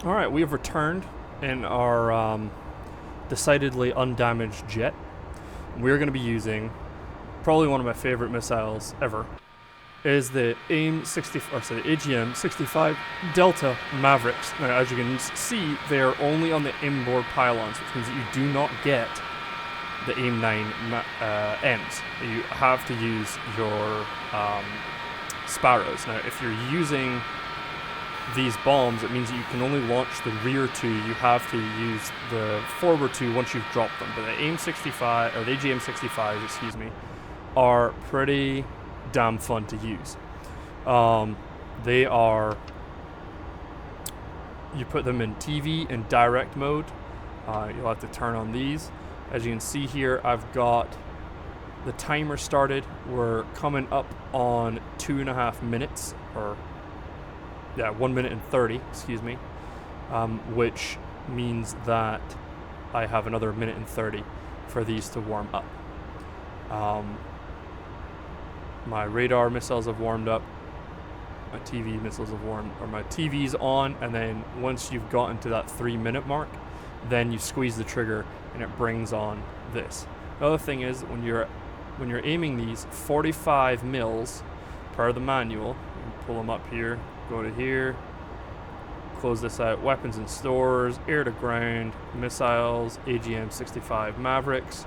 Alright, we have returned in our decidedly undamaged jet. We're going to be using probably one of my favorite missiles ever. Is the AGM-65 Delta Mavericks. Now, as you can see, they are only on the inboard pylons, which means that you do not get the AIM-9 ends. You have to use your Sparrows. Now, if you're using these bombs, it means that you can only launch the rear two. You have to use the forward two once you've dropped them. But the AIM-65, or the AGM-65s, excuse me, are pretty damn fun to use. They are, you put them in TV and direct mode. You'll have to turn on these. As you can see here, I've got the timer started. We're coming up on 2.5 minutes, or 1 minute and 30, excuse me, which means that I have another minute and 30 for these to warm up. My radar missiles have warmed up, my TV missiles have warmed, or my TV's on, and then once you've gotten to that 3-minute mark, then you squeeze the trigger and it brings on this. The other thing is, when you're aiming these 45 mils per the manual, you pull them up here, go to here, close this out, weapons and stores, air to ground, missiles, AGM-65 Mavericks,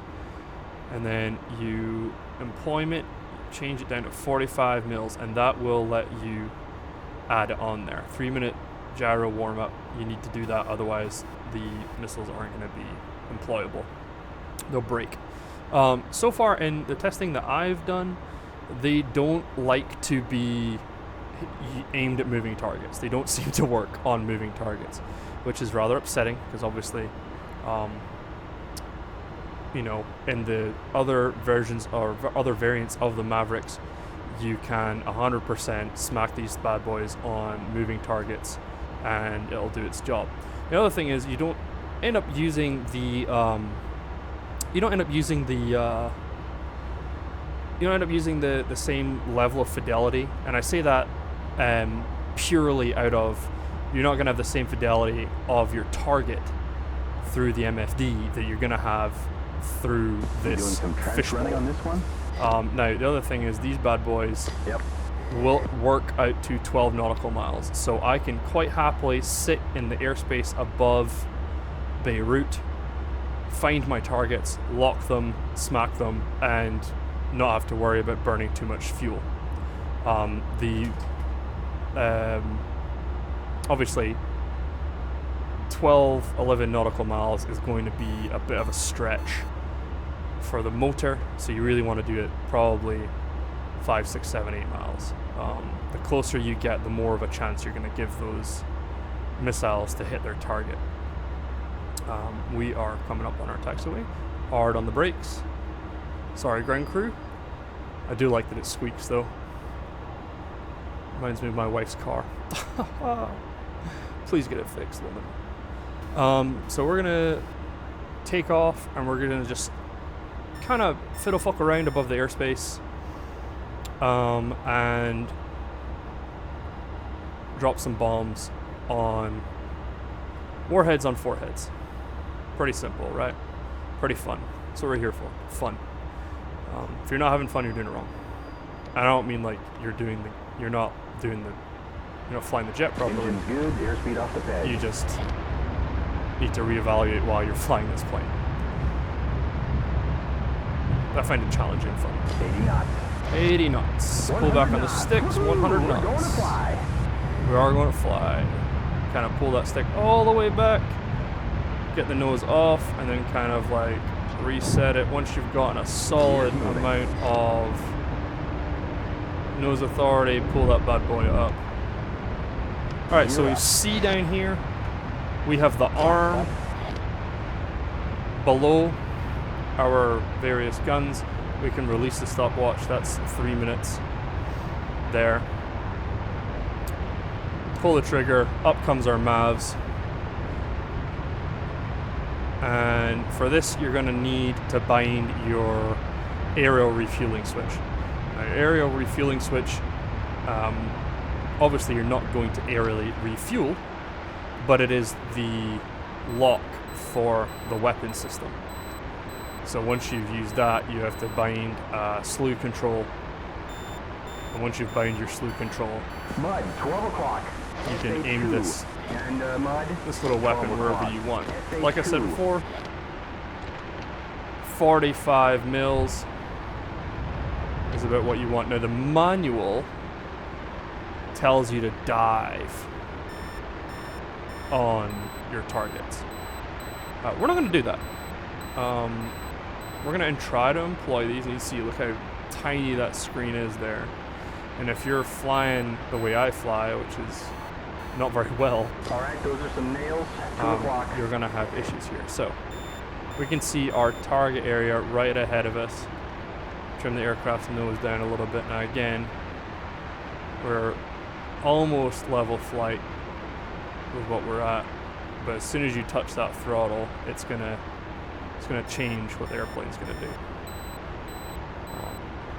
and then you employment, change it down to 45 mils, and that will let you add it on there. 3-minute gyro warm up, you need to do that, otherwise the missiles aren't going to be employable. They'll break. So far in the testing that I've done, they don't like to be aimed at moving targets. They don't seem to work on moving targets, which is rather upsetting, because obviously you know, in the other versions or other variants of the Mavericks, you can 100% smack these bad boys on moving targets and it'll do its job. The other thing is, you don't end up using the the same level of fidelity, and I say that purely out of, you're not going to have the same fidelity of your target through the MFD that you're going to have through this fishbowl. On this one? Now, the other thing is, these bad boys will work out to 12 nautical miles, so I can quite happily sit in the airspace above Beirut, find my targets, lock them, smack them, and not have to worry about burning too much fuel. Obviously 11 nautical miles is going to be a bit of a stretch for the motor, so you really want to do it probably 5, 6, 7, 8 miles. The closer you get, the more of a chance you're going to give those missiles to hit their target. We are coming up on our taxiway, hard on the brakes. Sorry, ground crew. I do like that it squeaks though. Reminds me of my wife's car. Please get it fixed, woman. So we're gonna take off, and we're gonna just kind of fiddle fuck around above the airspace, and drop some bombs on warheads on foreheads. Pretty simple, right? Pretty fun. That's what we're here for. Fun. If you're not having fun, you're doing it wrong. I don't mean like you're not flying the jet properly. Engine's good, airspeed off the pad. You just need to reevaluate while you're flying this plane. I find it challenging fun. 80 knots. 80 knots. Pull back on the sticks, 100 knots. We're going to fly. We are going to fly. Kind of pull that stick all the way back, get the nose off, and then kind of like reset it once you've gotten a solid amount of nose authority. Pull that bad boy up. Alright, so we see down here, we have the arm below our various guns. We can release the stopwatch. That's 3 minutes there. Pull the trigger, up comes our Mavs. And for this, you're going to need to bind your aerial refueling switch. Now, aerial refueling switch, obviously you're not going to aerially refuel, but it is the lock for the weapon system. So once you've used that, you have to bind slew control. And once you've bound your slew control, Mud, 12 o'clock. you can aim this And Mud, little weapon 12 wherever o'clock. you want. SA2. Like I said before, 45 mils is about what you want. Now the manual tells you to dive on your targets. We're not going to do that. We're going to try to employ these, and you see, look how tiny that screen is there. And if you're flying the way I fly, which is not very well, All right, those are some nails. 2 o'clock. you're going to have issues here. So we can see our target area right ahead of us. Trim the aircraft's nose down a little bit. Now again, we're almost level flight with what we're at, but as soon as you touch that throttle, it's gonna change what the airplane's gonna do.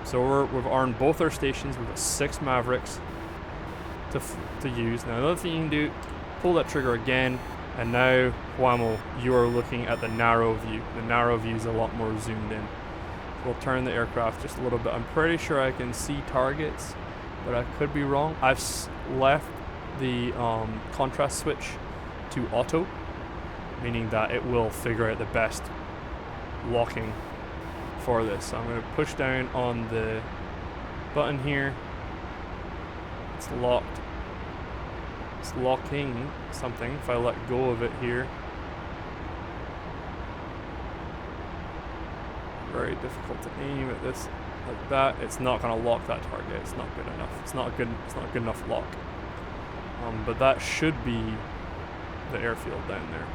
So we've armed both our stations. We've got 6 Mavericks to use. Now another thing you can do, pull that trigger again, and now, whammo, you are looking at the narrow view. The narrow view is a lot more zoomed in. We'll turn the aircraft just a little bit. I'm pretty sure I can see targets, but I could be wrong. I've left the contrast switch to auto, meaning that it will figure out the best locking for this. So I'm going to push down on the button here. It's locked. It's locking something. If I let go of it here, very difficult to aim at this like that. It's not going to lock that target. It's not good enough. It's not a good enough lock. But that should be the airfield down there.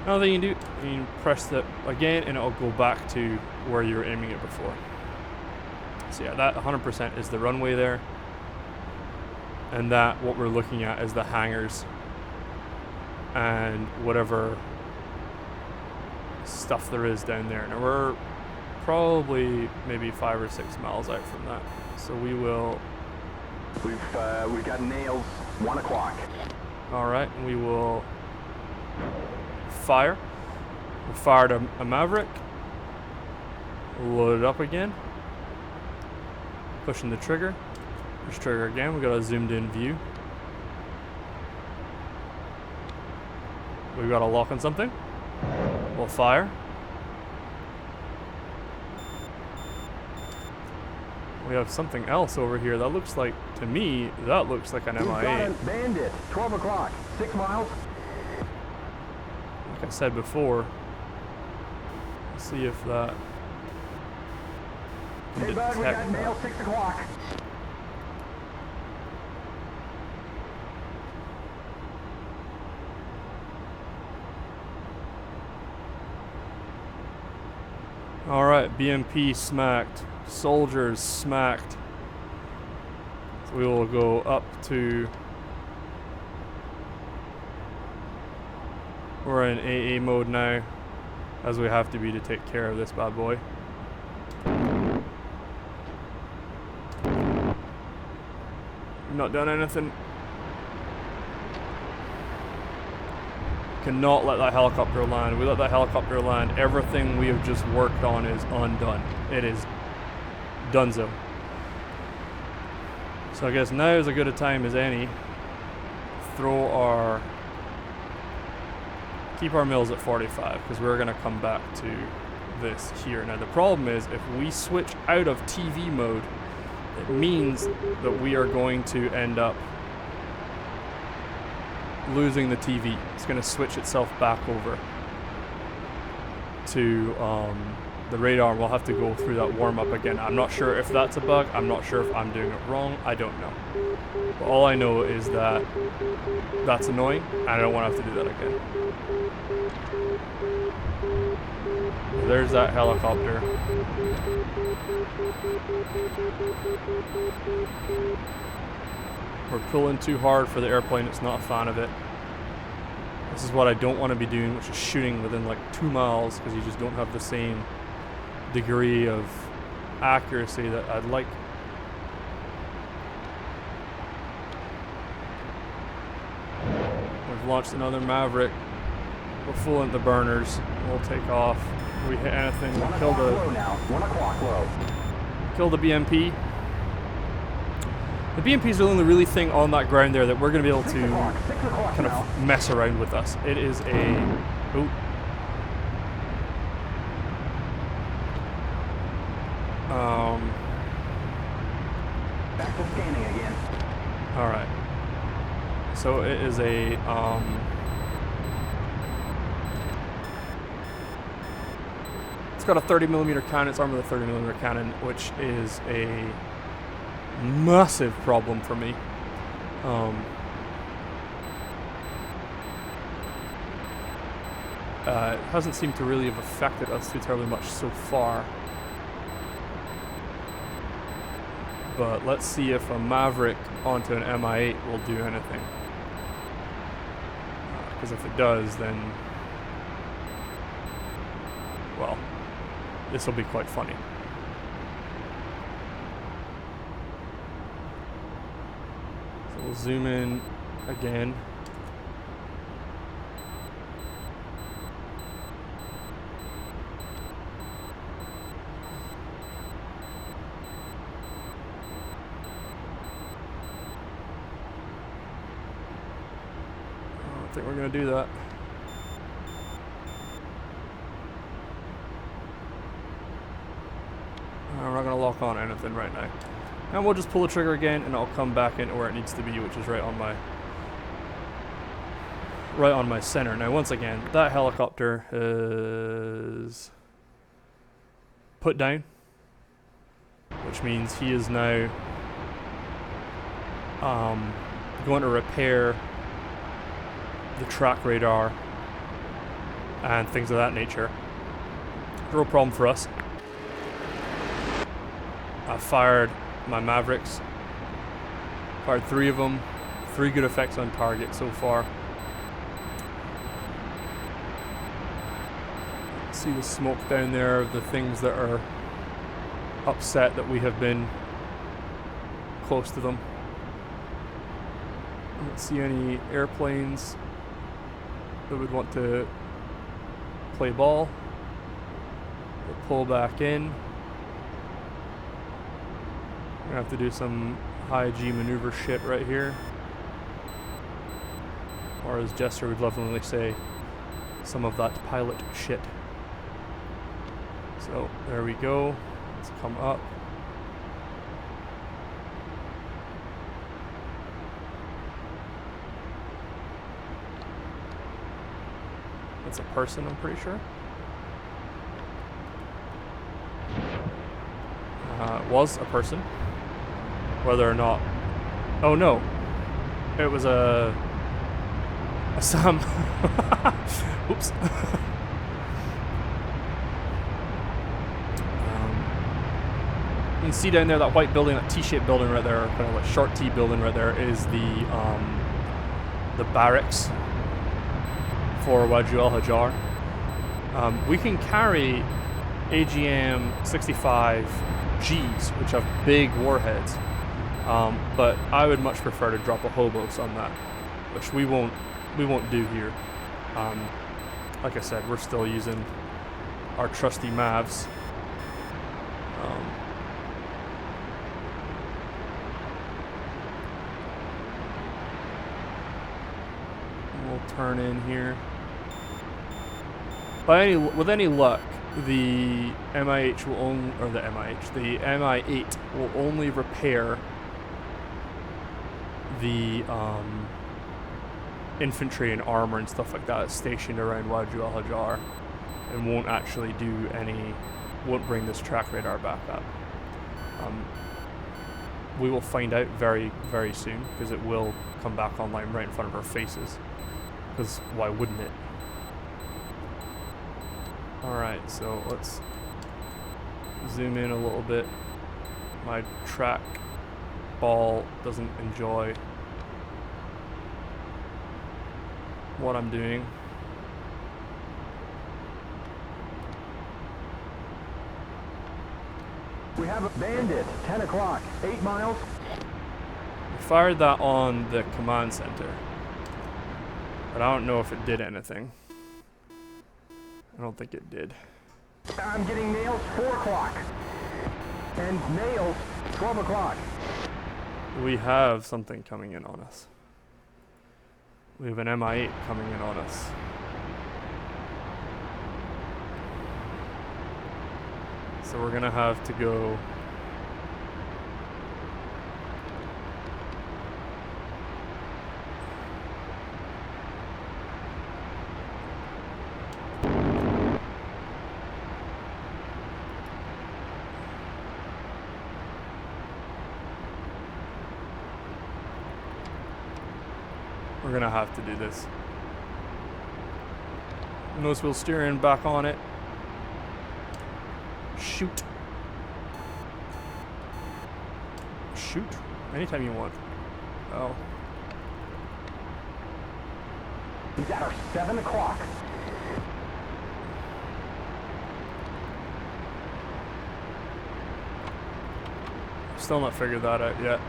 Another thing you can do, you can press that again, and it'll go back to where you were aiming it before. So yeah, that 100% is the runway there, and that what we're looking at is the hangars and whatever stuff there is down there. Now we're probably maybe 5 or 6 miles out from that, so we will. We've got nails. 1 o'clock. All right, we will fire. We fired a Maverick. Load it up again. Pushing the trigger. Push trigger again. We got a zoomed in view. We've got a lock on something. We'll fire. We have something else over here that looks like, to me, that looks like an We've got MIA. a bandit. 12 o'clock. 6 miles. Like I said before, let's see if that can Hey, bud, we got detect nail. that. 6 o'clock. All right, BMP smacked. Soldiers smacked. So we will go up to. We're in AA mode now, as we have to be to take care of this bad boy. Not done anything. Cannot let that helicopter land. We let that helicopter land. Everything we have just worked on is undone. It is donezo. So I guess now is as good a time as any. Keep our mills at 45, because we're going to come back to this here. Now the problem is, if we switch out of TV mode, it means that we are going to end up losing the TV. It's going to switch itself back over to the radar. We'll have to go through that warm-up again. I'm not sure if that's a bug. I'm not sure if I'm doing it wrong. I don't know. But all I know is that that's annoying, and I don't want to have to do that again. There's that helicopter. We're pulling too hard for the airplane. It's not a fan of it. This is what I don't want to be doing, which is shooting within like 2 miles, because you just don't have the same degree of accuracy that I'd like. We've We've launched another Maverick. We're full into burners. We'll take off. If we hit anything, we'll 1 kill o'clock the low now. 1 o'clock low. BMP. The BMP is the only really thing on that ground there that we're going to be able 6 to o'clock. 6 o'clock kind now. of mess around with us. It is a... Oh. Back to scanning again. Alright. So it is a... It's got a 30mm cannon. It's armed with a 30mm cannon, which is a massive problem for me. It hasn't seemed to really have affected us too terribly much so far. But let's see if a Maverick onto an Mi-8 will do anything. Because if it does, then... well, this will be quite funny. So we'll zoom in again. I think we're going to do that. We're not going to lock on anything right now. And we'll just pull the trigger again and it'll come back into where it needs to be, which is right on my center. Now once again, that helicopter is put down, which means he is now going to repair the track radar and things of that nature. No problem for us. I fired my Mavericks. Fired 3 of them. 3 good effects on target so far. See the smoke down there of the things that are upset that we have been close to them. I don't see any airplanes that would want to play ball or pull back in. We're gonna have to do some high G maneuver shit right here, or as Jester would lovingly say, some of that pilot shit. So there we go. Let's come up. That's a person, I'm pretty sure. It was a person. Whether or not... oh no. It was a Sam. Oops. You can see down there that white building, that T-shaped building right there, kind of like short T building right there, is the barracks for Waju al-Hajar. We can carry AGM-65Gs, which have big warheads, but I would much prefer to drop a Hobos on that, which we won't do here. Like I said, we're still using our trusty Mavs. We'll turn in here. With any luck, the MIH will only, or the MI8 will only repair the infantry and armor and stuff like that stationed around Waju al-Hajar, and won't actually do any, won't bring this track radar back up. We will find out very, very soon, because it will come back online right in front of our faces. Because why wouldn't it? Alright, so let's zoom in a little bit. My track ball doesn't enjoy what I'm doing. We have a bandit, 10 o'clock, 8 miles. We fired that on the command center. But I don't know if it did anything. I don't think it did. I'm getting nails 4 o'clock. And nails 12 o'clock. We have something coming in on us. We have an MI8 coming in on us. So we're gonna have to go. We're gonna have to do this. Nose wheel steering back on it. Shoot. Shoot. Anytime you want. Oh. He's at our 7 o'clock. Still not figured that out yet.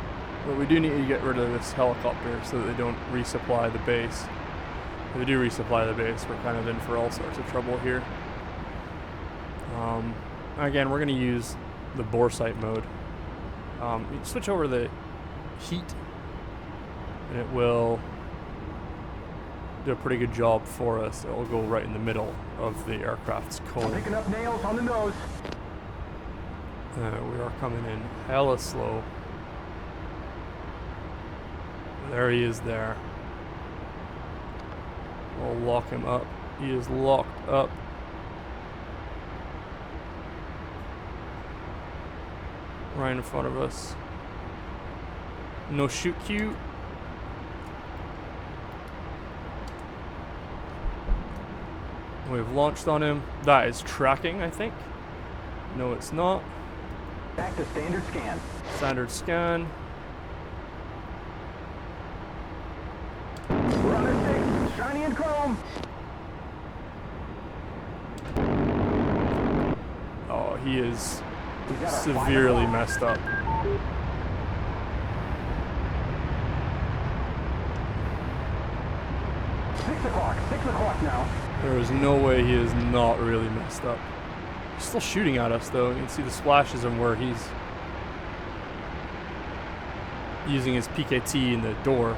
But we do need to get rid of this helicopter so that they don't resupply the base. If they do resupply the base, we're kind of in for all sorts of trouble here. Again, we're going to use the bore sight mode. You switch over the heat, and it will do a pretty good job for us. It will go right in the middle of the aircraft's cone. Picking up nails on the nose. We are coming in hella slow. There he is there. We'll lock him up. He is locked up. Right in front of us. No shoot cue. We've launched on him. That is tracking, I think. No, it's not. Back to standard scan. Standard scan. We're on our 6, shiny and chrome. Oh, he is He's at our 5 severely o'clock. messed up. Six o'clock now. There is no way he is not really messed up. He's still shooting at us though. You can see the splashes of where he's using his PKT in the door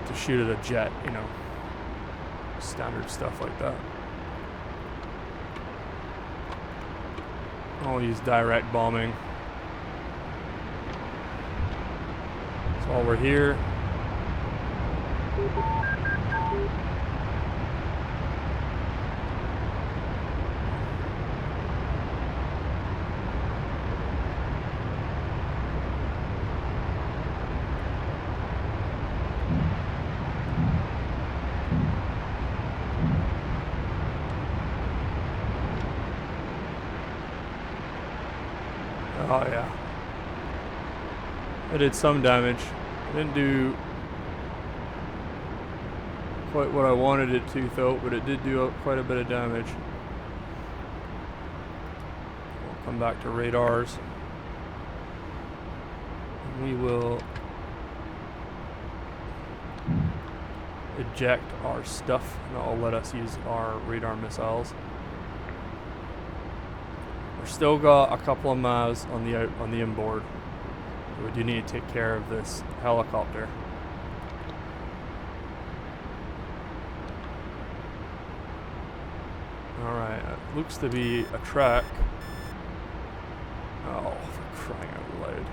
to shoot at a jet, you know. Standard stuff like that. I'll use direct bombing. So while we're here, oh yeah. It did some damage. It didn't do quite what I wanted it to though, but it did do quite a bit of damage. We'll come back to radars. We will eject our stuff and that will let us use our radar missiles. We've still got a couple of MAVs on the inboard. We do need to take care of this helicopter. Alright, it looks to be a track. Oh, for crying out loud.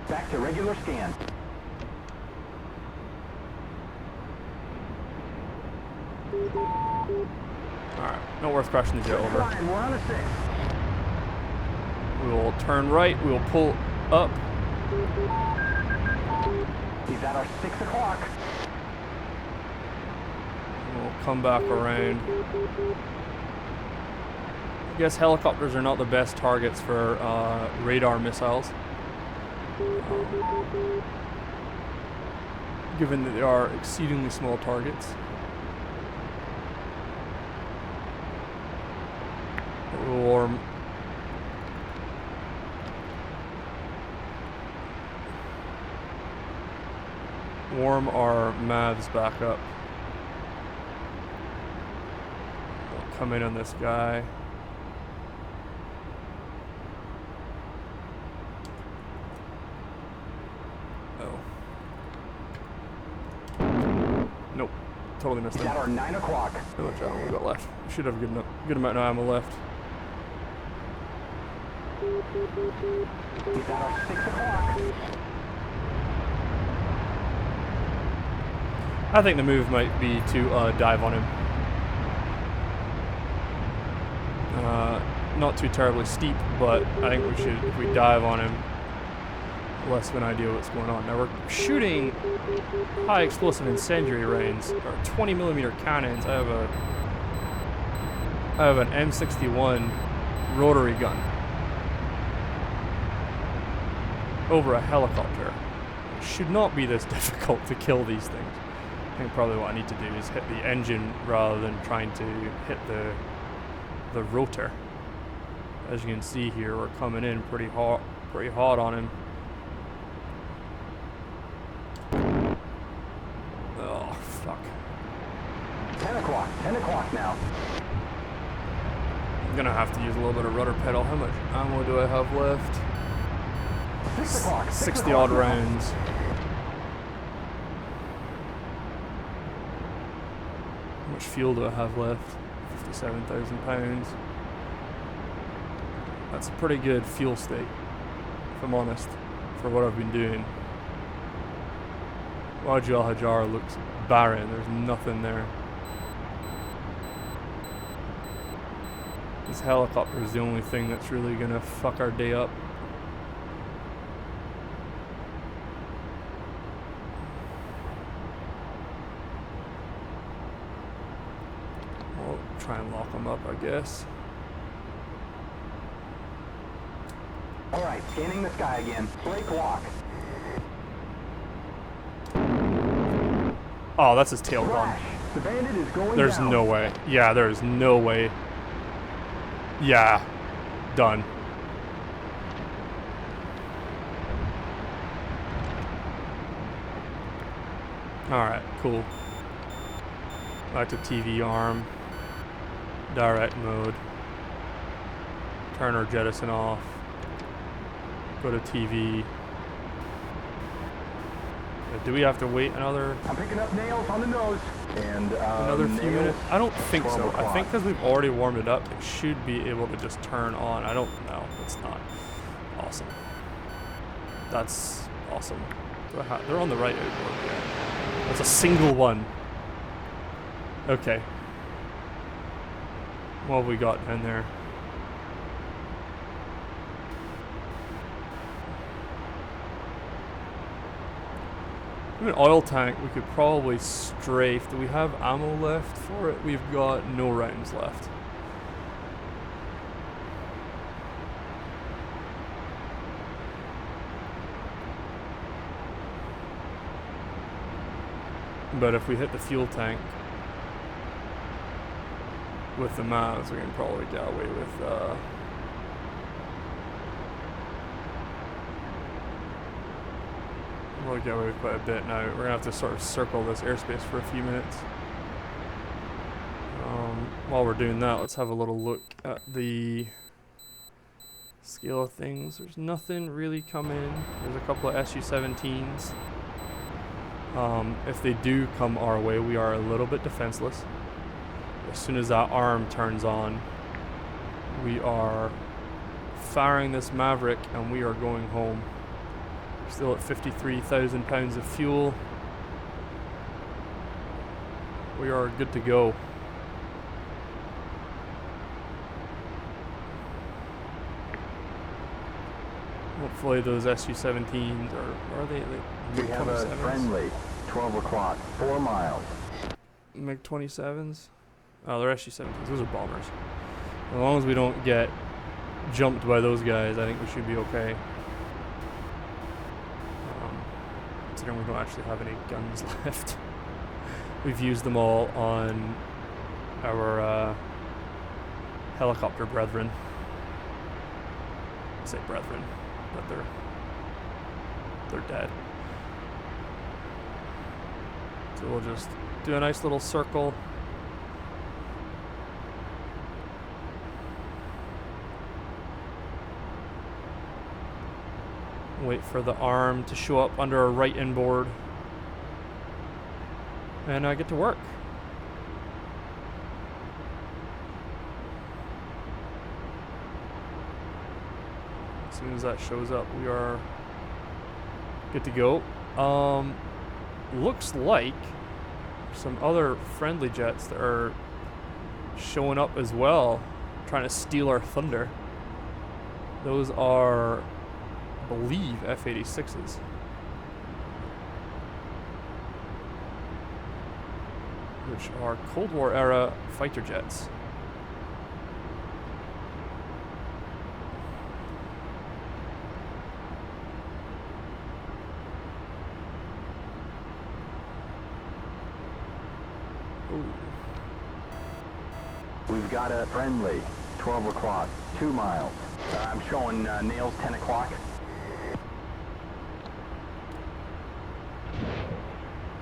Back to regular scan. Alright, not worth crashing the jet over. Flying, we're on a 6. We will turn right, we will pull up. He's at our 6 o'clock. And we'll come back around. I guess helicopters are not the best targets for radar missiles. Given that they are exceedingly small targets. Warm. Warm our mavs back up. We'll come in on this guy. Oh. Nope. Totally missed At him. our 9 o'clock. How much ammo we got left? We should have a good amount of ammo left. He's at our 6 o'clock. I think the move might be to dive on him. Not too terribly steep, but I think we should, if we dive on him, less of an idea what's going on. Now we're shooting high explosive incendiary rounds, or 20mm cannons. I have an M61 rotary gun over a helicopter. It should not be this difficult to kill these things. I think probably what I need to do is hit the engine rather than trying to hit the rotor. As you can see here, we're coming in pretty hot on him. Oh fuck! 10 o'clock now. I'm gonna have to use a little bit of rudder pedal. How much ammo do I have left? 6 o'clock. 60 odd rounds. How much fuel do I have left? 57,000 pounds. That's a pretty good fuel state, if I'm honest, for what I've been doing. Wadi Al Hajar looks barren, there's nothing there. This helicopter is the only thing that's really gonna fuck our day up. We'll try and lock them up, I guess. Alright, scanning the sky again. Break lock. Oh, that's his tail gun. Crash. The bandit is going There's down. no way. Yeah, there's no way. Yeah. Done. Alright, cool. Back to TV arm. Direct mode. Turn our jettison off. Go to TV. Do we have to wait another I'm picking up nails on the nose. And few nails. minutes? I don't think 12 so. I o'clock. think because we've already warmed it up, it should be able to just turn on. I don't know. It's not. Awesome. That's awesome. They're on the right outboard. Yeah. That's a single one. Okay. What have we got down there? An oil tank we could probably strafe. Do we have ammo left for it? We've got no rounds left. But if we hit the fuel tank with the mavs, we can probably get away with we'll get away with quite a bit now. We're gonna have to sort of circle this airspace for a few minutes. While we're doing that, let's have a little look at the scale of things. There's nothing really coming. There's a couple of Su-17s. If they do come our way, we are a little bit defenseless. As soon as that arm turns on, we are firing this Maverick and we are going home. Still at 53,000 pounds of fuel. We are good to go. Hopefully those Su-17s are they We have a MiG-27s? friendly. 12 o'clock. 4 miles. MiG-27s? Oh, they're Su-17s. Those are bombers. As long as we don't get jumped by those guys, I think we should be okay. considering we don't actually have any guns left. We've used them all on our helicopter brethren. I say brethren, but they're dead. So we'll just do a nice little circle. Wait for the arm to show up under our right inboard. And I get to work. As soon as that shows up, we are good to go. Looks like some other friendly jets that are showing up as well, trying to steal our thunder. Those are, I believe, F-86s. Which are Cold War era fighter jets. Ooh. We've got a friendly, 12 o'clock, 2 miles. I'm showing nails 10 o'clock.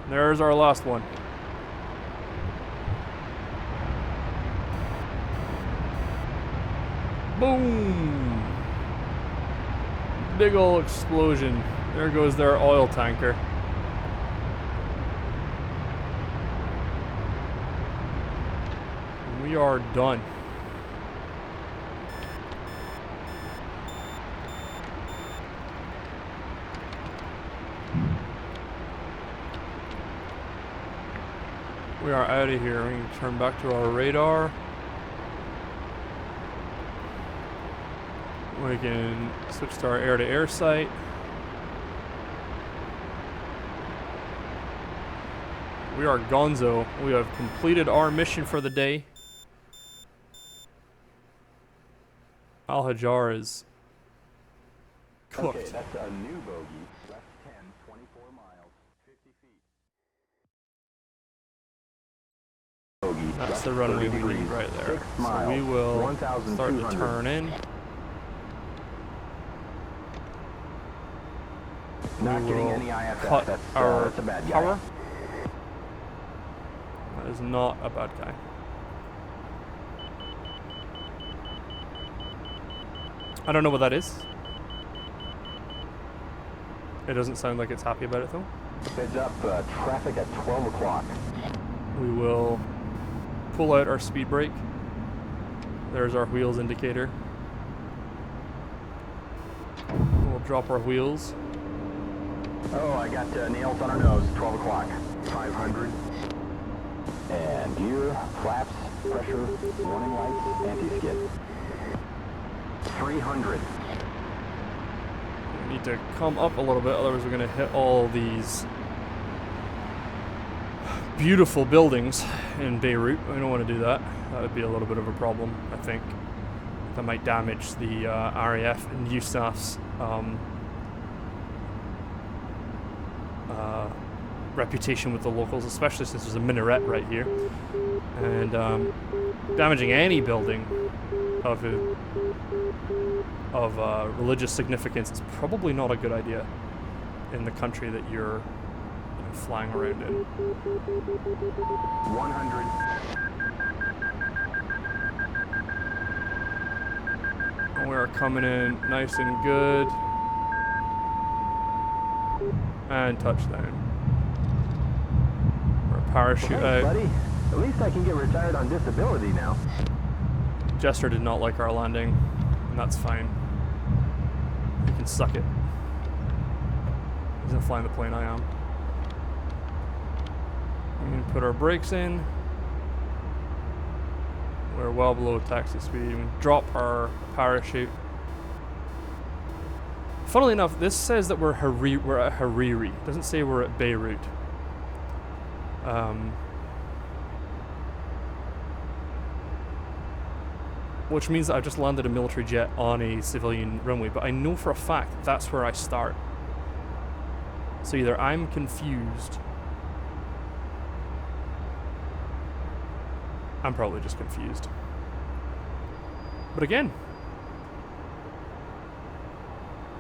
There's our last one. Boom! Big ol' explosion. There goes their oil tanker. We are done. We are out of here. We can turn back to our radar. We can switch to our air-to-air site. We are gonzo. We have completed our mission for the day. Al-Hajar is cooked. Okay, that's a new bogey. Left 10, 24 miles, 50 feet. Bogey. That's the runway we need right there. 6 So miles, we will 1,200. start to turn in. Not We getting will any IFF. cut our that's a bad guy. power. That is not a bad guy. I don't know what that is. It doesn't sound like it's happy about it though. Heads up, traffic at 12 o'clock. We will pull out our speed brake. There's our wheels indicator. We'll drop our wheels. Oh, I got nails on our nose. 12 o'clock. 500. And gear, flaps, pressure, warning lights, anti-skid. 300. We need to come up a little bit, otherwise we're going to hit all these beautiful buildings in Beirut. We don't want to do that. That would be a little bit of a problem, I think. That might damage the RAF and USAF's reputation with the locals, especially since there's a minaret right here. And damaging any building of religious significance is probably not a good idea in the country that you're flying around in. 100. And we are coming in nice and good. And touchdown. Our parachute Well, out. buddy. At least I can get retired on disability now. Jester did not like our landing, and that's fine. He can suck it. He's not flying the plane, I am. I'm going to put our brakes in. We're well below taxi speed. We drop our parachute. Funnily enough, this says that we're at Hariri. It doesn't say we're at Beirut. Which means that I've just landed a military jet on a civilian runway, but I know for a fact that's where I start. So either I'm confused. I'm probably just confused. But again,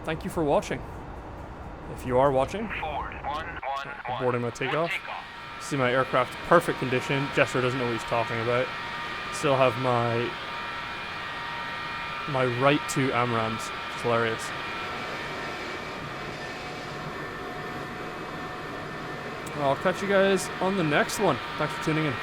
thank you for watching. If you are watching, boarding my takeoff. See my aircraft perfect condition. Jester doesn't know what he's talking about. Still have my right to AMRAAMs. It's hilarious. I'll catch you guys on the next one. Thanks for tuning in.